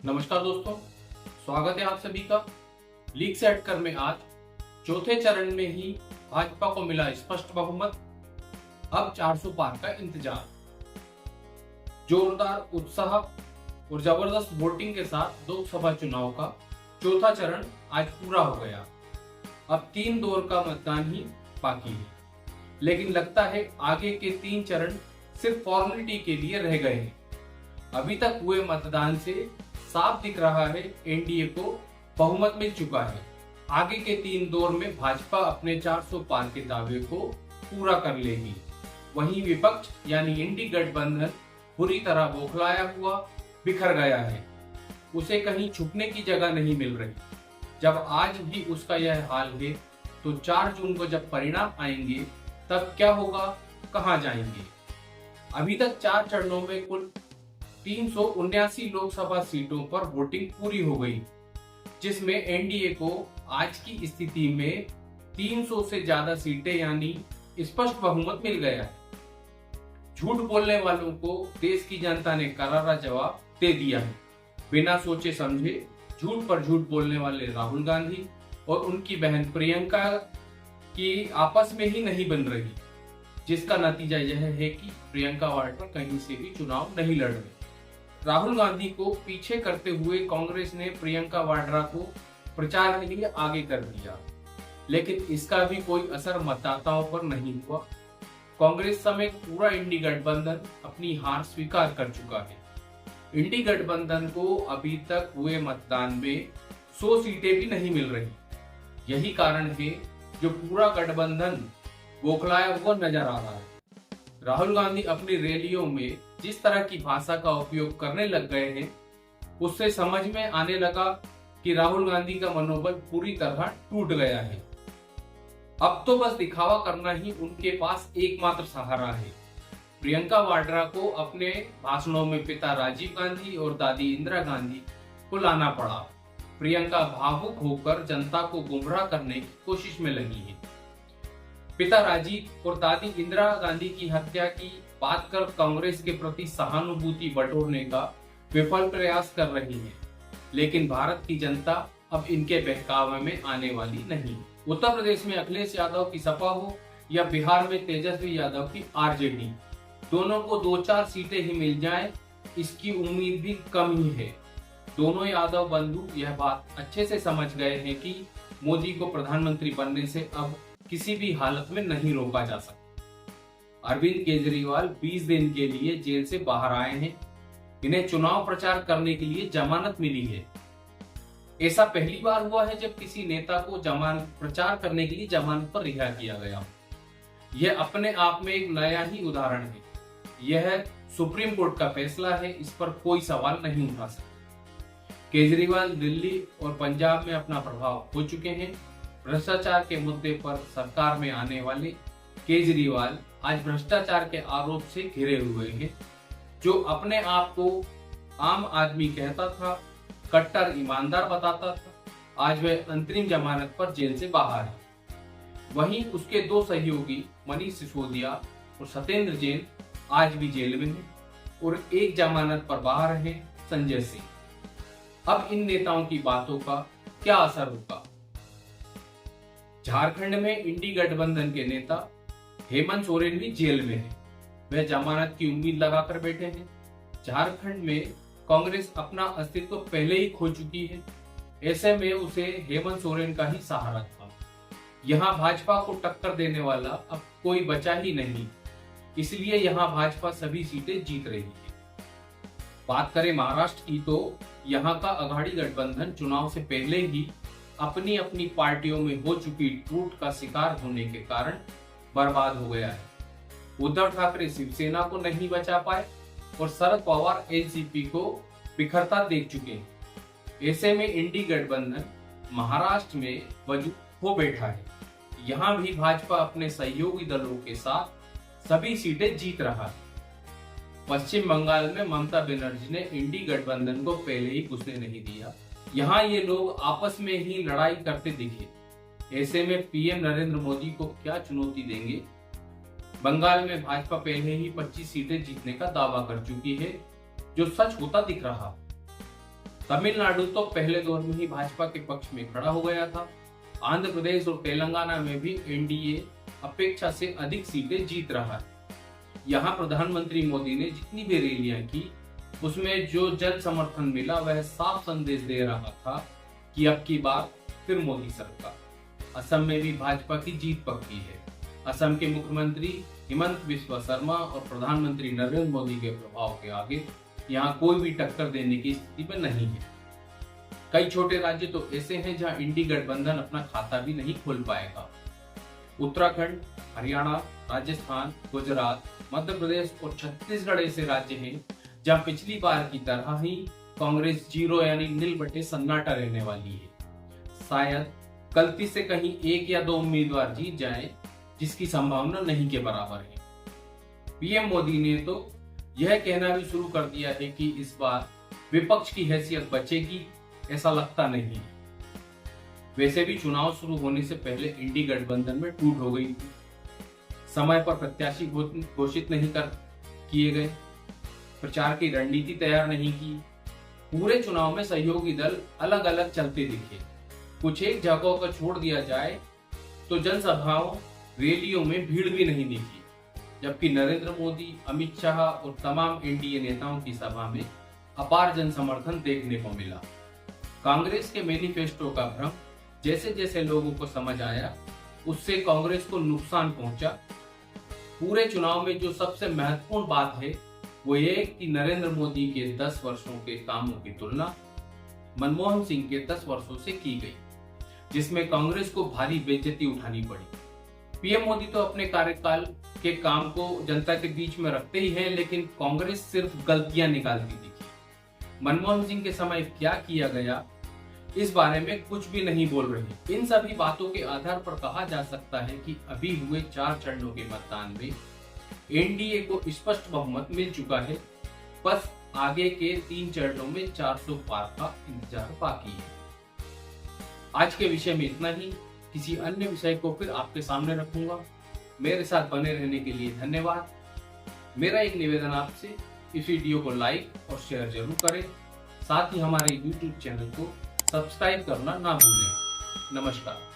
नमस्कार दोस्तों, स्वागत है आप सभी का। लीग से हटकर में आज चौथे चरण में ही भाजपा को मिला स्पष्ट बहुमत। अब 400 पार का इंतजार। जोरदार उत्साह और जबरदस्त वोटिंग के साथ लोकसभा चुनाव का चौथा चरण आज पूरा हो गया। अब 3 दौर का मतदान ही बाकी है, लेकिन लगता है आगे के 3 चरण सिर्फ फॉर्मेलिटी के लिए रह गए हैं। अभी तक हुए मतदान से साफ दिख रहा है एनडीए को बहुमत मिल चुका है। आगे के 3 दौर में भाजपा अपने 400 पार के दावे को पूरा कर लेगी। वहीं विपक्ष यानी इंडी गठबंधन बुरी तरह बौखलाया हुआ बिखर गया है। उसे कहीं छुपने की जगह नहीं मिल रही। जब आज भी उसका यह हाल है तो 4 जून को जब परिणाम आएंगे तब क्या होगा, कहां जाएंगे। अभी तक 4 चरणों में कुल 379 लोकसभा सीटों पर वोटिंग पूरी हो गई, जिसमें एनडीए को आज की स्थिति में 300 से ज्यादा सीटें यानी स्पष्ट बहुमत मिल गया है। झूठ बोलने वालों को देश की जनता ने करारा जवाब दे दिया है। बिना सोचे समझे झूठ पर झूठ बोलने वाले राहुल गांधी और उनकी बहन प्रियंका की आपस में ही नहीं बन रही, जिसका नतीजा यह है कि प्रियंका वाड्रा कहीं से भी चुनाव नहीं लड़ रही। राहुल गांधी को पीछे करते हुए कांग्रेस ने प्रियंका वाड्रा को प्रचार के लिए आगे कर दिया, लेकिन इसका भी कोई असर मतदाताओं पर नहीं हुआ। कांग्रेस समेत पूरा इंडी गठबंधन अपनी हार स्वीकार कर चुका है। इंडी गठबंधन को अभी तक हुए मतदान में 100 सीटें भी नहीं मिल रही। यही कारण है जो पूरा गठबंधन बौखलाया हुआ नजर आ रहा है। राहुल गांधी अपनी रैलियों में जिस तरह की भाषा का उपयोग करने लग गए हैं, उससे समझ में आने लगा कि राहुल गांधी का मनोबल पूरी तरह टूट गया है। अब तो बस दिखावा करना ही उनके पास एकमात्र सहारा है। प्रियंका वाड्रा को अपने भाषणों में पिता राजीव गांधी और दादी इंदिरा गांधी को लाना पड़ा। प्रियंका भावुक होकर जनता को गुमराह करने की कोशिश में लगी है। पिता राजीव और दादी इंदिरा गांधी की हत्या की बात कर कांग्रेस के प्रति सहानुभूति बटोरने का विफल प्रयास कर रही है, लेकिन भारत की जनता अब इनके बहकावे में आने वाली नहीं। उत्तर प्रदेश में अखिलेश यादव की सपा हो या बिहार में तेजस्वी यादव की आरजेडी, दोनों को 2-4 सीटें ही मिल जाएं, इसकी उम्मीद भी कम ही है। दोनों यादव बंधु यह बात अच्छे से समझ गए हैं कि मोदी को प्रधानमंत्री बनने से अब किसी भी हालत में नहीं रोका जा सकता। अरविंद केजरीवाल 20 दिन के लिए जेल से बाहर आए हैं। इन्हें चुनाव प्रचार करने के लिए जमानत मिली है। ऐसा पहली बार हुआ है जब किसी नेता को प्रचार करने के लिए जमानत पर रिहा किया गया। यह अपने आप में एक नया ही उदाहरण है। यह सुप्रीम कोर्ट का फैसला है, इस पर कोई सवाल नहीं उठा सकता। केजरीवाल दिल्ली और पंजाब में अपना प्रभाव खो चुके हैं। भ्रष्टाचार के मुद्दे पर सरकार में आने वाले केजरीवाल आज भ्रष्टाचार के आरोप से घिरे हुए हैं। जो अपने आप को आम आदमी कहता था, कट्टर ईमानदार बताता था, आज वह अंतरिम जमानत पर जेल से बाहर है। वहीं उसके 2 सहयोगी मनीष सिसोदिया और सत्येंद्र जैन आज भी जेल में हैं और एक जमानत पर बाहर है, संजय सिंह। अब इन नेताओं की बातों का क्या असर होगा? झारखंड में इंडी गठबंधन के नेता हेमंत सोरेन भी जेल में है। वह जमानत की उम्मीद लगाकर बैठे हैं। झारखंड में कांग्रेस अपना अस्तित्व पहले ही खो चुकी है। ऐसे में उसे हेमंत सोरेन का ही सहारा था। यहाँ भाजपा को टक्कर देने वाला अब कोई बचा ही नहीं, इसलिए यहाँ भाजपा सभी सीटें जीत रही है। बात करें महाराष्ट्र की तो यहाँ का अघाड़ी गठबंधन चुनाव से पहले ही अपनी अपनी पार्टियों में हो चुकी टूट का शिकार होने के कारण बर्बाद हो गया है। उद्धव ठाकरे शिवसेना को नहीं बचा पाए और शरद पवार एनसीपी को बिखरता देख चुके हैं। ऐसे में इंडी गठबंधन महाराष्ट्र में वजूद हो बैठा है। यहाँ भी भाजपा अपने सहयोगी दलों के साथ सभी सीटें जीत रहा है। पश्चिम बंगाल में ममता बनर्जी ने इंडी गठबंधन को पहले ही घुसने नहीं दिया। यहाँ ये लोग आपस में ही लड़ाई करते दिखे। ऐसे में पीएम नरेंद्र मोदी को क्या चुनौती देंगे? बंगाल में भाजपा पहले ही 25 सीटें जीतने का दावा कर चुकी है, जो सच होता दिख रहा। तमिलनाडु तो पहले दौर में ही भाजपा के पक्ष में खड़ा हो गया था। आंध्र प्रदेश और तेलंगाना में भी एनडीए अपेक्षा से अधिक सीटें जीत रहा है। यहाँ प्रधानमंत्री मोदी ने जितनी भी रैलियां की, उसमें जो जन समर्थन मिला वह साफ संदेश दे रहा था कि अब की बार फिर मोदी सरकार। असम में भी भाजपा की जीत पक्की है। असम के मुख्यमंत्री हिमंत बिस्वा शर्मा और प्रधानमंत्री नरेंद्र मोदी के प्रभाव के आगे यहाँ कोई भी टक्कर देने की स्थिति में नहीं है। कई छोटे राज्य तो ऐसे हैं जहाँ इंडी गठबंधन अपना खाता भी नहीं खोल पाएगा। उत्तराखंड, हरियाणा, राजस्थान, गुजरात, मध्य प्रदेश और छत्तीसगढ़ ऐसे राज्य हैं जहां पिछली बार की तरह ही कांग्रेस जीरो यानी नील बटे सन्नाटा रहने वाली है। शायद गलती से कहीं एक या दो उम्मीदवार जीत जाएं, जिसकी संभावना नहीं के बराबर है। पीएम मोदी ने तो यह कहना भी शुरू कर दिया है कि इस बार विपक्ष की हैसियत बचेगी, ऐसा लगता नहीं। वैसे भी चुनाव शुरू होने से पहले इंडी गठबंधन में टूट हो गई थी। समय पर प्रत्याशी घोषित नहीं किए गए, प्रचार की रणनीति तैयार नहीं की। पूरे चुनाव में सहयोगी दल अलग अलग चलते दिखे। कुछ एक जगहों को छोड़ दिया जाए तो जनसभाओं, रैलियों में भीड़ भी नहीं दिखी, जबकि नरेंद्र मोदी, अमित शाह और तमाम एनडीए नेताओं की सभा में अपार जन समर्थन देखने को मिला। कांग्रेस के मैनिफेस्टो का भ्रम जैसे जैसे लोगों को समझ आया, उससे कांग्रेस को नुकसान पहुंचा। पूरे चुनाव में जो सबसे महत्वपूर्ण बात है वो ये कि नरेंद्र मोदी के 10 वर्षों के कामों की तुलना मनमोहन सिंह के 10 वर्षों से की गई, जिसमें कांग्रेस को भारी बेइज्जती उठानी पड़ी। पीएम मोदी तो अपने कार्यकाल के काम को जनता के बीच में रखते ही हैं, लेकिन कांग्रेस सिर्फ गलतियां निकालती दिखी। मनमोहन सिंह के समय क्या किया गया, इस बारे में कुछ भी नहीं बोल रहे। इन सभी बातों के आधार पर कहा जा सकता है कि अभी हुए 4 चरणों के मतदान में एनडीए को स्पष्ट बहुमत मिल चुका है। बस आगे के 3 चरणों में 400 पार का इंतजार बाकी है। आज के विषय में इतना ही। किसी अन्य विषय को फिर आपके सामने रखूंगा। मेरे साथ बने रहने के लिए धन्यवाद। मेरा एक निवेदन आपसे, इस वीडियो को लाइक और शेयर जरूर करें। साथ ही हमारे YouTube चैनल को सब्सक्राइब करना ना भूलें। नमस्कार।